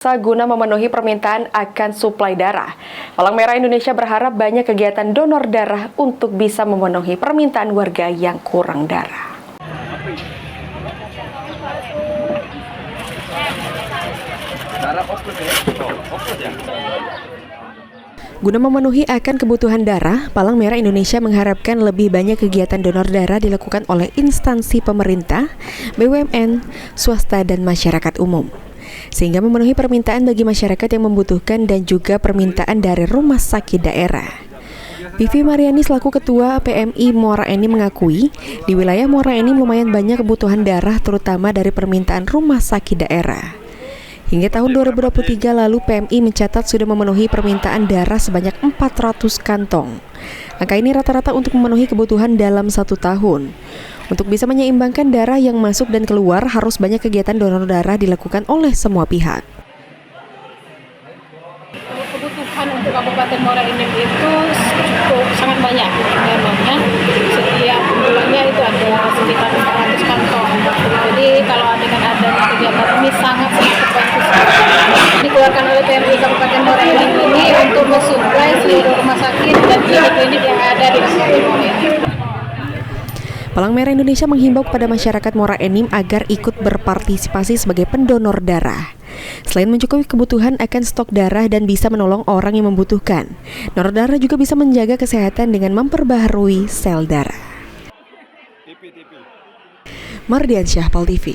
Guna memenuhi permintaan akan suplai darah. Palang Merah Indonesia berharap banyak kegiatan donor darah untuk bisa memenuhi permintaan warga yang kurang darah. Guna memenuhi akan kebutuhan darah, Palang Merah Indonesia mengharapkan lebih banyak kegiatan donor darah dilakukan oleh instansi pemerintah, BUMN, swasta, dan masyarakat umum, sehingga memenuhi permintaan bagi masyarakat yang membutuhkan dan juga permintaan dari rumah sakit daerah. Vivi Mariani selaku Ketua PMI Muara Enim mengakui, di wilayah Muara Enim lumayan banyak kebutuhan darah terutama dari permintaan rumah sakit daerah. Hingga tahun 2023 lalu PMI mencatat sudah memenuhi permintaan darah sebanyak 400 kantong. Angka ini rata-rata untuk memenuhi kebutuhan dalam 1 tahun. Untuk bisa menyeimbangkan darah yang masuk dan keluar, harus banyak kegiatan donor darah dilakukan oleh semua pihak. Kebutuhan untuk Kabupaten Muara Enim itu cukup sangat banyak. Memangnya setiap bulannya itu ada sekitar 400 kantong. Jadi kalau dengan adanya kegiatan ini sangat bagus. Dikeluarkan oleh PMI Kabupaten Muara Enim ini untuk mensuplai seluruh rumah sakit dan klinik-klinik yang ada di Kabupaten Muara Enim. Palang Merah Indonesia menghimbau kepada masyarakat Muara Enim agar ikut berpartisipasi sebagai pendonor darah. Selain mencukupi kebutuhan akan stok darah dan bisa menolong orang yang membutuhkan, donor darah juga bisa menjaga kesehatan dengan memperbaharui sel darah. Mardiansyah, Pol TV.